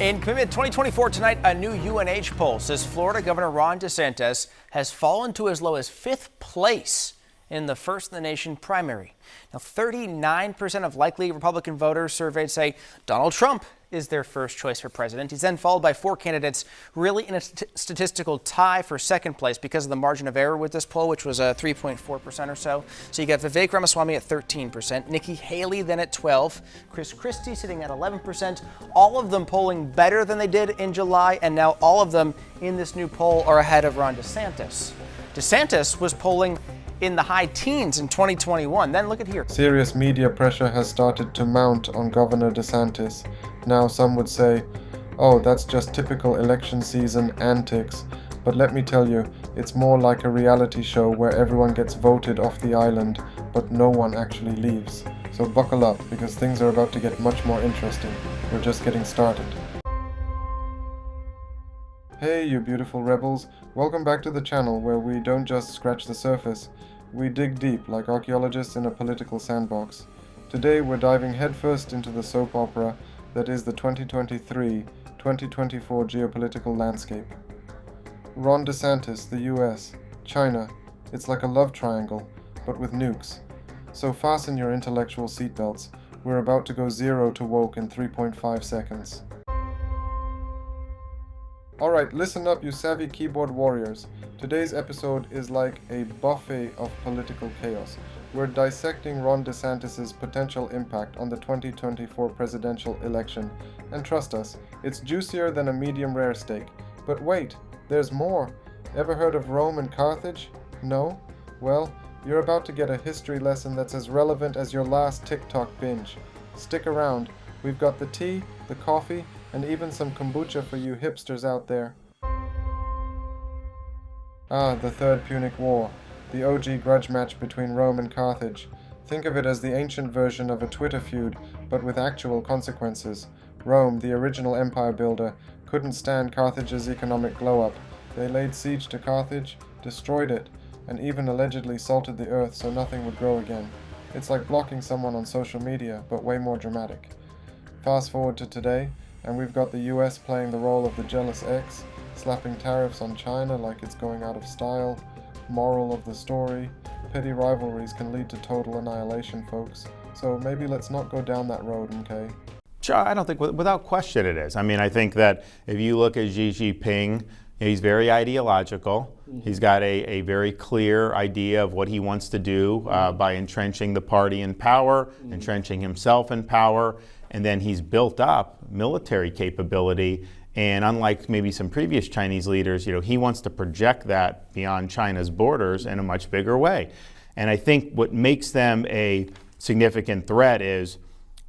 In Commitment 2024 tonight, a new UNH poll says Florida Governor Ron DeSantis has fallen to as low as 5th place in the first-in-the-nation primary. Now, 39% of likely Republican voters surveyed say Donald Trump is their first choice for president. He's then followed by 4 candidates really in a statistical tie for second place because of the margin of error with this poll, which was 3.4% or so. So you got Vivek Ramaswamy at 13%, Nikki Haley then at 12%, Chris Christie sitting at 11%, all of them polling better than they did in July, and now all of them in this new poll are ahead of Ron DeSantis. DeSantis was polling in the high teens in 2021. Then look at here. Serious media pressure has started to mount on Governor DeSantis. Now some would say, oh, that's just typical election season antics. But let me tell you, it's more like a reality show where everyone gets voted off the island, but no one actually leaves. So buckle up, because things are about to get much more interesting. We're just getting started. Hey, you beautiful rebels. Welcome back to the channel where we don't just scratch the surface. We dig deep like archaeologists in a political sandbox. Today we're diving headfirst into the soap opera that is the 2023-2024 geopolitical landscape. Ron DeSantis, the U.S., China, it's like a love triangle, but with nukes. So fasten your intellectual seatbelts. We're about to go 0 to woke in 3.5 seconds. Alright, listen up, you savvy keyboard warriors. Today's episode is like a buffet of political chaos. We're dissecting Ron DeSantis' potential impact on the 2024 presidential election. And trust us, it's juicier than a medium rare steak. But wait, there's more. Ever heard of Rome and Carthage? No? Well, you're about to get a history lesson that's as relevant as your last TikTok binge. Stick around. We've got the tea, the coffee, and even some kombucha for you hipsters out there. The Third Punic War, the OG grudge match between Rome and Carthage. Think of it as the ancient version of a Twitter feud, but with actual consequences. Rome, the original empire builder, couldn't stand Carthage's economic glow-up. They laid siege to Carthage, destroyed it, and even allegedly salted the earth so nothing would grow again. It's like blocking someone on social media, but way more dramatic. Fast forward to today, and we've got the US playing the role of the jealous ex, slapping tariffs on China like it's going out of style. Moral of the story, petty rivalries can lead to total annihilation, folks. So maybe let's not go down that road, okay? Sure, I don't think, without question it is. I mean, I think that if you look at Xi Jinping, he's very ideological. He's got a very clear idea of what he wants to do by entrenching the party in power, entrenching himself in power, and then he's built up military capability. And unlike maybe some previous Chinese leaders, he wants to project that beyond China's borders in a much bigger way. And I think what makes them a significant threat is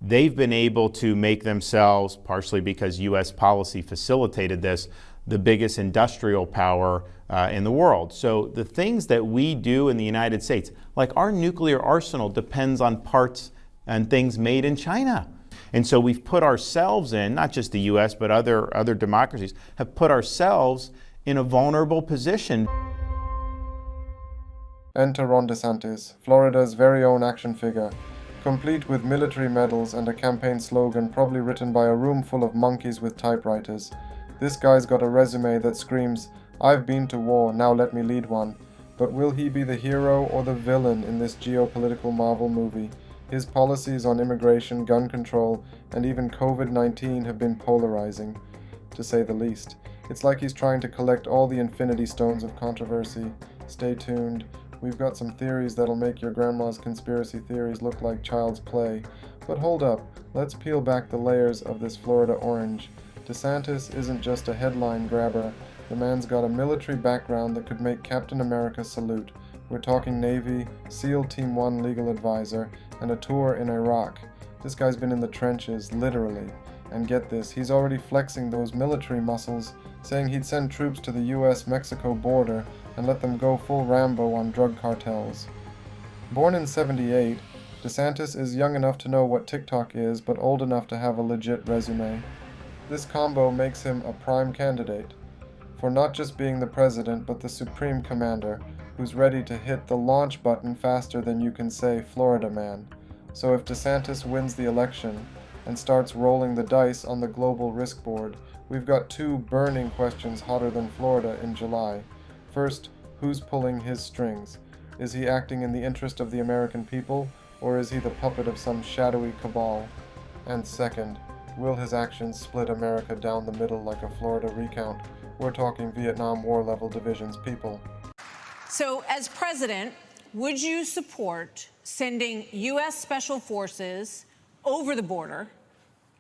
they've been able to make themselves, partially because U.S. policy facilitated this, the biggest industrial power in the world. So the things that we do in the United States, like our nuclear arsenal, depends on parts and things made in China. And so we've put ourselves in, not just the U.S., but other democracies, have put ourselves in a vulnerable position. Enter Ron DeSantis, Florida's very own action figure, complete with military medals and a campaign slogan probably written by a room full of monkeys with typewriters. This guy's got a resume that screams, "I've been to war, now let me lead one." But will he be the hero or the villain in this geopolitical Marvel movie? His policies on immigration, gun control, and even COVID-19 have been polarizing, to say the least. It's like he's trying to collect all the infinity stones of controversy. Stay tuned. We've got some theories that'll make your grandma's conspiracy theories look like child's play. But hold up, let's peel back the layers of this Florida orange. DeSantis isn't just a headline grabber. The man's got a military background that could make Captain America salute. We're talking Navy, SEAL Team 1 legal advisor, and a tour in Iraq. This guy's been in the trenches, literally. And get this, he's already flexing those military muscles, saying he'd send troops to the US-Mexico border and let them go full Rambo on drug cartels. Born in '78, DeSantis is young enough to know what TikTok is, but old enough to have a legit resume. This combo makes him a prime candidate for not just being the president, but the supreme commander, who's ready to hit the launch button faster than you can say Florida man. So if DeSantis wins the election, and starts rolling the dice on the global risk board. We've got two burning questions hotter than Florida in July. First, who's pulling his strings? Is he acting in the interest of the American people, or is he the puppet of some shadowy cabal? And second, will his actions split America down the middle like a Florida recount? We're talking Vietnam War level divisions, people. So, as president, would you support sending U.S. Special Forces over the border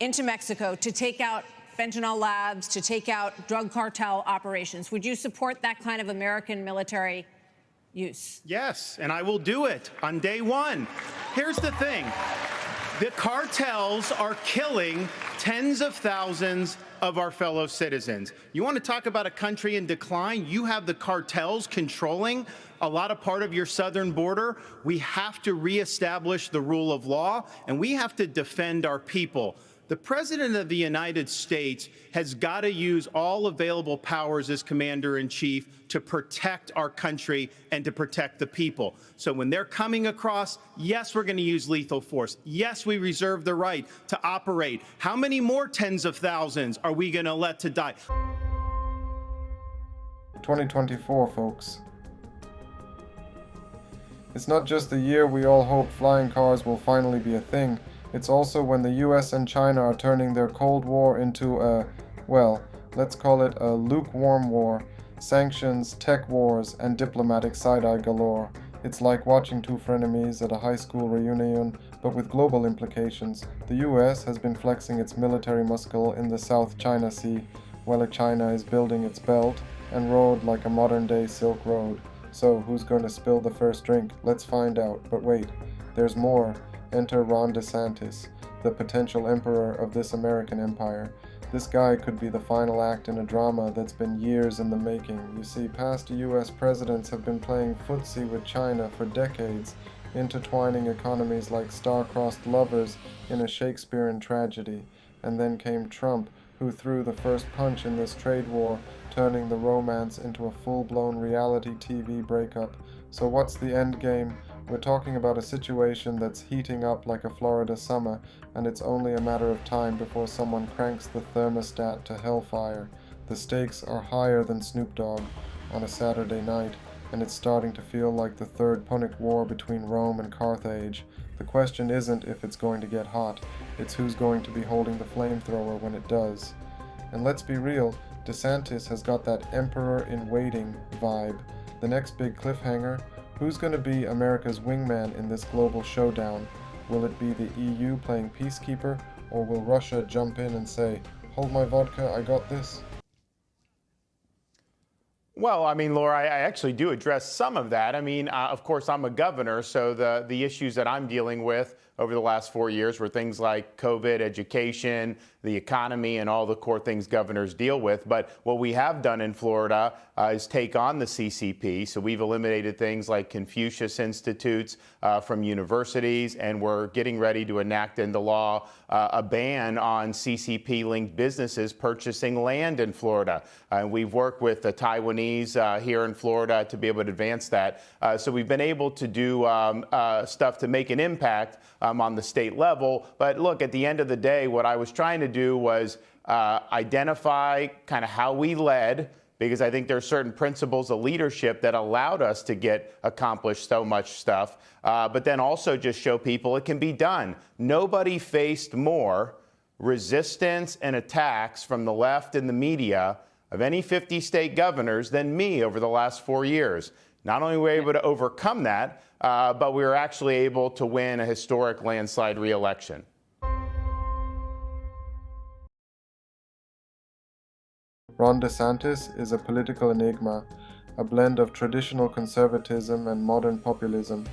into Mexico to take out fentanyl labs, to take out drug cartel operations? Would you support that kind of American military use? Yes, and I will do it on day one. Here's the thing. The cartels are killing tens of thousands of our fellow citizens. You want to talk about a country in decline? You have the cartels controlling a lot of part of your southern border. We have to reestablish the rule of law, and we have to defend our people. The President of the United States has got to use all available powers as Commander-in-Chief to protect our country and to protect the people. So when they're coming across, yes, we're going to use lethal force. Yes, we reserve the right to operate. How many more tens of thousands are we going to let to die? 2024, folks. It's not just the year we all hope flying cars will finally be a thing. It's also when the US and China are turning their Cold War into a, well, let's call it a lukewarm war. Sanctions, tech wars, and diplomatic side-eye galore. It's like watching two frenemies at a high school reunion, but with global implications. The US has been flexing its military muscle in the South China Sea, while China is building its belt and road like a modern-day Silk Road. So, who's going to spill the first drink? Let's find out. But wait, there's more. Enter Ron DeSantis, the potential emperor of this American empire. This guy could be the final act in a drama that's been years in the making. You see, past US presidents have been playing footsie with China for decades, intertwining economies like star-crossed lovers in a Shakespearean tragedy. And then came Trump, who threw the first punch in this trade war, turning the romance into a full-blown reality TV breakup. So what's the end game? We're talking about a situation that's heating up like a Florida summer, and it's only a matter of time before someone cranks the thermostat to hellfire. The stakes are higher than Snoop Dogg on a Saturday night, and it's starting to feel like the Third Punic War between Rome and Carthage. The question isn't if it's going to get hot, it's who's going to be holding the flamethrower when it does. And let's be real, DeSantis has got that emperor-in-waiting vibe. The next big cliffhanger? Who's going to be America's wingman in this global showdown? Will it be the EU playing peacekeeper, or will Russia jump in and say, "Hold my vodka, I got this"? Well, I mean, Laura, I actually do address some of that. I mean, of course, I'm a governor, so the issues that I'm dealing with over the last 4 years were things like COVID, education, the economy, and all the core things governors deal with. But what we have done in Florida is take on the CCP. So we've eliminated things like Confucius Institutes from universities, and we're getting ready to enact into law a ban on CCP-linked businesses purchasing land in Florida. We've worked with the Taiwanese here in Florida to be able to advance that. So we've been able to do stuff to make an impact on the state level. But look, at the end of the day, what I was trying to do was identify kind of how we led, because I think there are certain principles of leadership that allowed us to get accomplished so much stuff, but then also just show people it can be done. Nobody faced more resistance and attacks from the left and the media of any 50 state governors than me over the last 4 years. Not only were we able to overcome that, but we were actually able to win a historic landslide re-election. Ron DeSantis is a political enigma, a blend of traditional conservatism and modern populism.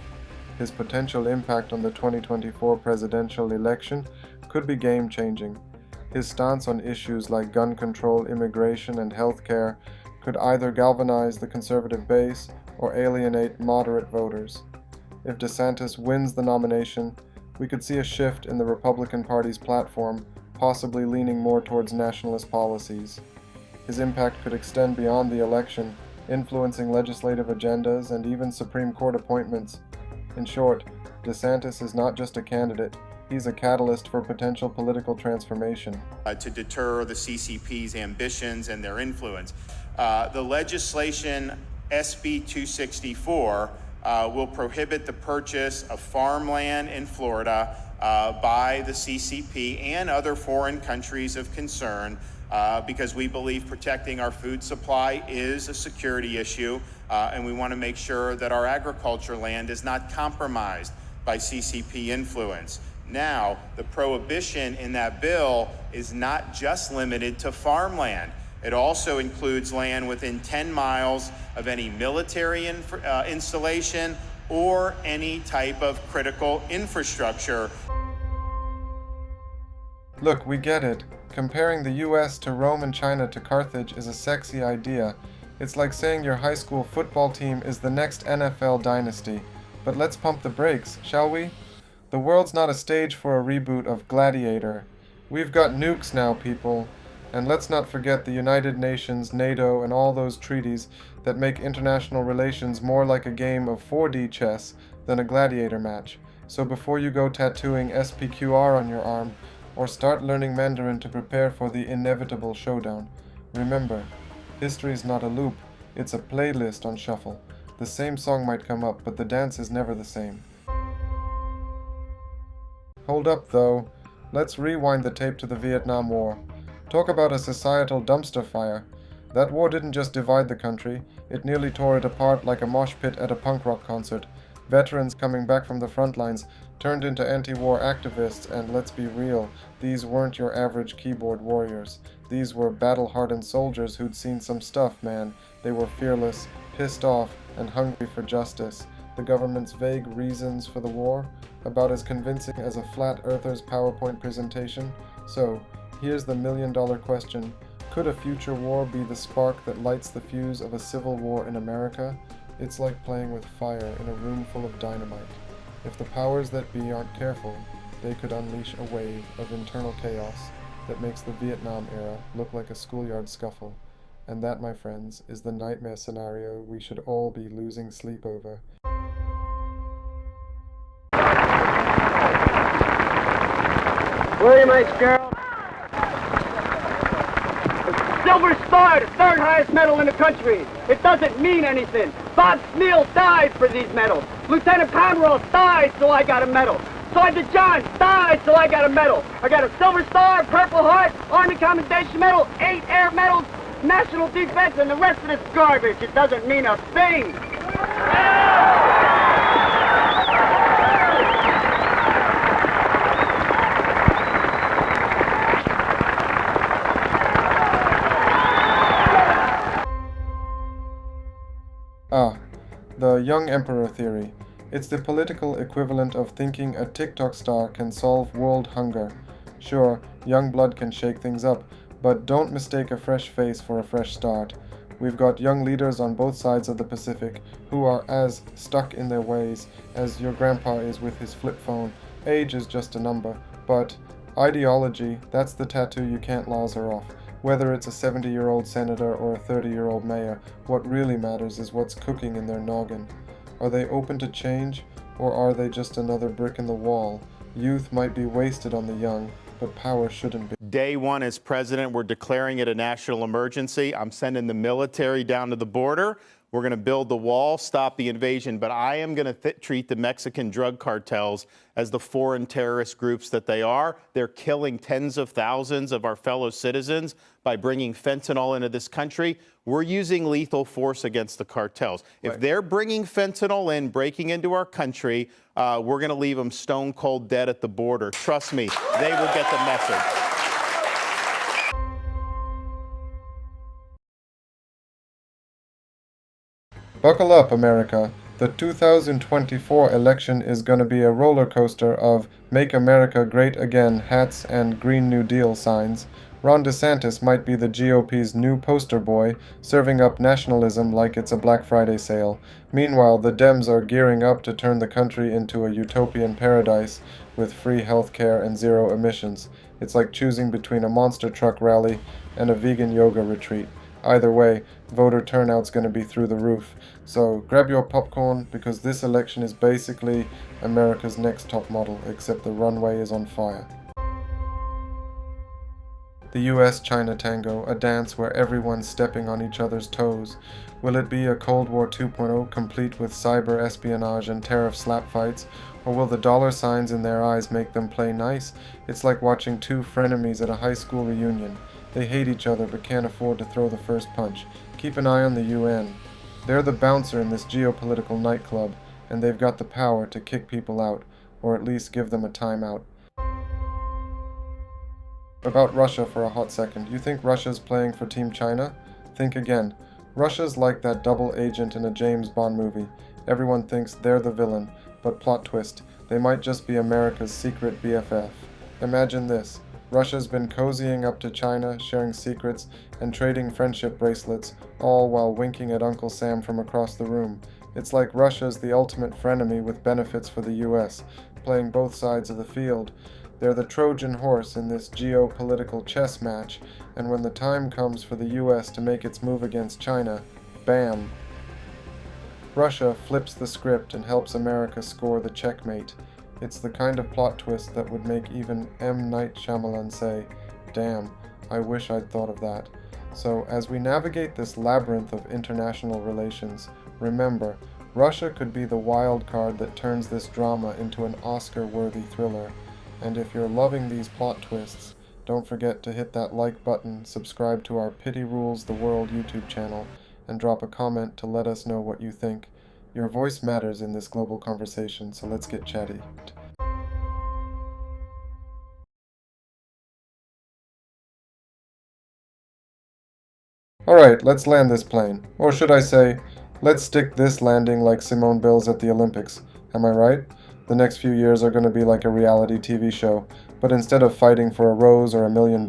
His potential impact on the 2024 presidential election could be game-changing. His stance on issues like gun control, immigration, and healthcare could either galvanize the conservative base or alienate moderate voters. If DeSantis wins the nomination, we could see a shift in the Republican Party's platform, possibly leaning more towards nationalist policies. His impact could extend beyond the election, influencing legislative agendas and even Supreme Court appointments. In short, DeSantis is not just a candidate, He's a catalyst for potential political transformation. To deter the CCP's ambitions and their influence. The legislation SB 264 will prohibit the purchase of farmland in Florida by the CCP and other foreign countries of concern because we believe protecting our food supply is a security issue, and we want to make sure that our agriculture land is not compromised by CCP influence. Now, the prohibition in that bill is not just limited to farmland. It also includes land within 10 miles of any military installation or any type of critical infrastructure. Look, we get it. Comparing the US to Rome and China to Carthage is a sexy idea. It's like saying your high school football team is the next NFL dynasty. But let's pump the brakes, shall we? The world's not a stage for a reboot of Gladiator. We've got nukes now, people. And let's not forget the United Nations, NATO, and all those treaties that make international relations more like a game of 4D chess than a gladiator match. So before you go tattooing SPQR on your arm, or start learning Mandarin to prepare for the inevitable showdown, remember, history's not a loop, it's a playlist on shuffle. The same song might come up, but the dance is never the same. Hold up, though. Let's rewind the tape to the Vietnam War. Talk about a societal dumpster fire. That war didn't just divide the country, it nearly tore it apart like a mosh pit at a punk rock concert. Veterans coming back from the front lines turned into anti-war activists, and let's be real, these weren't your average keyboard warriors. These were battle-hardened soldiers who'd seen some stuff, man. They were fearless, pissed off, and hungry for justice. The government's vague reasons for the war, about as convincing as a flat earther's PowerPoint presentation. So, here's the million-dollar question. Could a future war be the spark that lights the fuse of a civil war in America? It's like playing with fire in a room full of dynamite. If the powers that be aren't careful, they could unleash a wave of internal chaos that makes the Vietnam era look like a schoolyard scuffle. And that, my friends, is the nightmare scenario we should all be losing sleep over. William H. Gerald. Silver Star, the third highest medal in the country. It doesn't mean anything. Bob Smeal died for these medals. Lieutenant Pomeroy died, so I got a medal. Sergeant John died, so I got a medal. I got a Silver Star, Purple Heart, Army Commendation Medal, 8 air medals, National Defense, and the rest of this garbage. It doesn't mean a thing. The young emperor theory. It's the political equivalent of thinking a TikTok star can solve world hunger. Sure, young blood can shake things up, but don't mistake a fresh face for a fresh start. We've got young leaders on both sides of the Pacific who are as stuck in their ways as your grandpa is with his flip phone. Age is just a number, but ideology, that's the tattoo you can't laser off. Whether it's a 70-year-old senator or a 30-year-old mayor, what really matters is what's cooking in their noggin. Are they open to change, or are they just another brick in the wall? Youth might be wasted on the young, but power shouldn't be. Day one as president, we're declaring it a national emergency. I'm sending the military down to the border. We're going to build the wall, stop the invasion, but I am going to treat the Mexican drug cartels as the foreign terrorist groups that they are. They're killing tens of thousands of our fellow citizens by bringing fentanyl into this country. We're using lethal force against the cartels. If they're bringing fentanyl in, breaking into our country, we're going to leave them stone cold dead at the border. Trust me, they will get the message. Buckle up, America. The 2024 election is going to be a roller coaster of Make America Great Again hats and Green New Deal signs. Ron DeSantis might be the GOP's new poster boy, serving up nationalism like it's a Black Friday sale. Meanwhile, the Dems are gearing up to turn the country into a utopian paradise with free healthcare and zero emissions. It's like choosing between a monster truck rally and a vegan yoga retreat. Either way, voter turnout's going to be through the roof. So grab your popcorn, because this election is basically America's next top model, except the runway is on fire. The U.S. China Tango, a dance where everyone's stepping on each other's toes. Will it be a Cold War 2.0 complete with cyber espionage and tariff slap fights? Or will the dollar signs in their eyes make them play nice? It's like watching two frenemies at a high school reunion. They hate each other but can't afford to throw the first punch. Keep an eye on the UN. They're the bouncer in this geopolitical nightclub, and they've got the power to kick people out, or at least give them a timeout. About Russia for a hot second. You think Russia's playing for Team China? Think again. Russia's like that double agent in a James Bond movie. Everyone thinks they're the villain, but plot twist, they might just be America's secret BFF. Imagine this. Russia's been cozying up to China, sharing secrets, and trading friendship bracelets, all while winking at Uncle Sam from across the room. It's like Russia's the ultimate frenemy with benefits for the US, playing both sides of the field. They're the Trojan horse in this geopolitical chess match, and when the time comes for the US to make its move against China, bam! Russia flips the script and helps America score the checkmate. It's the kind of plot twist that would make even M. Night Shyamalan say, "Damn, I wish I'd thought of that." So, as we navigate this labyrinth of international relations, remember, Russia could be the wild card that turns this drama into an Oscar-worthy thriller. And if you're loving these plot twists, don't forget to hit that like button, subscribe to our Pity Rules the World YouTube channel, and drop a comment to let us know what you think. Your voice matters in this global conversation, so let's get chatty. Alright, let's land this plane. Or should I say, let's stick this landing like Simone Biles at the Olympics. Am I right? The next few years are going to be like a reality TV show, but instead of fighting for a rose or $1 million,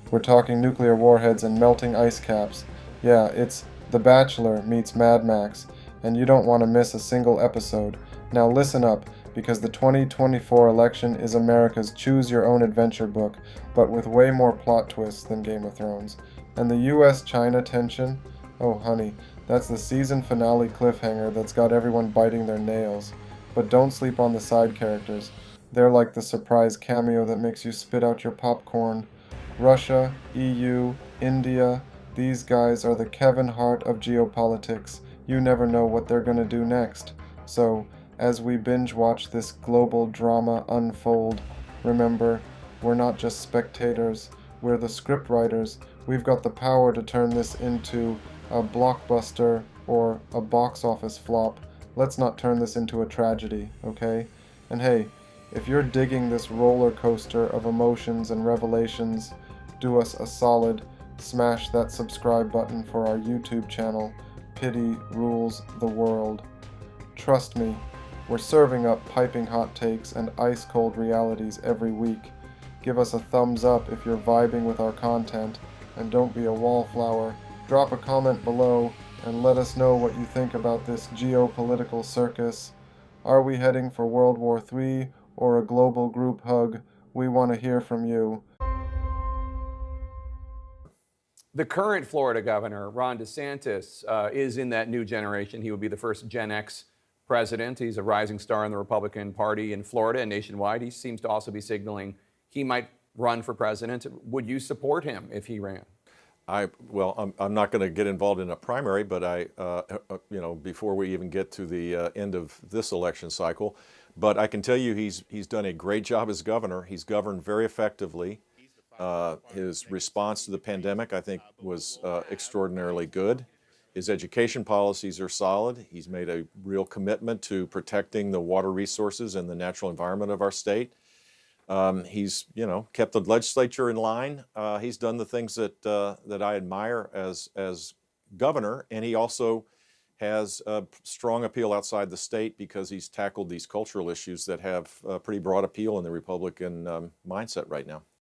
we're talking nuclear warheads and melting ice caps. Yeah, it's The Bachelor meets Mad Max, and you don't want to miss a single episode. Now listen up, because the 2024 election is America's choose-your-own-adventure book, but with way more plot twists than Game of Thrones. And the U.S. China tension? Oh honey, that's the season finale cliffhanger that's got everyone biting their nails. But don't sleep on the side characters. They're like the surprise cameo that makes you spit out your popcorn. Russia, EU, India, these guys are the Kevin Hart of geopolitics. You never know what they're gonna do next. So, as we binge watch this global drama unfold, remember, we're not just spectators, we're the scriptwriters. We've got the power to turn this into a blockbuster or a box office flop. Let's not turn this into a tragedy, okay? And hey, if you're digging this roller coaster of emotions and revelations, do us a solid, smash that subscribe button for our YouTube channel, Pity Rules the World. Trust me, we're serving up piping hot takes and ice cold realities every week. Give us a thumbs up if you're vibing with our content, and don't be a wallflower. Drop a comment below and let us know what you think about this geopolitical circus. Are we heading for World War III or a global group hug? We want to hear from you. The current Florida governor, Ron DeSantis, is in that new generation. He would be the first Gen X president. He's a rising star in the Republican Party in Florida and nationwide. He seems to also be signaling he might run for president. Would you support him if he ran? Well, I'm not going to get involved in a primary, but before we even get to the end of this election cycle, but I can tell you he's done a great job as governor. He's governed very effectively. His response to the pandemic, I think, was extraordinarily good. His education policies are solid. He's made a real commitment to protecting the water resources and the natural environment of our state. He's, kept the legislature in line. He's done the things that I admire as governor, and he also has a strong appeal outside the state because he's tackled these cultural issues that have pretty broad appeal in the Republican mindset right now.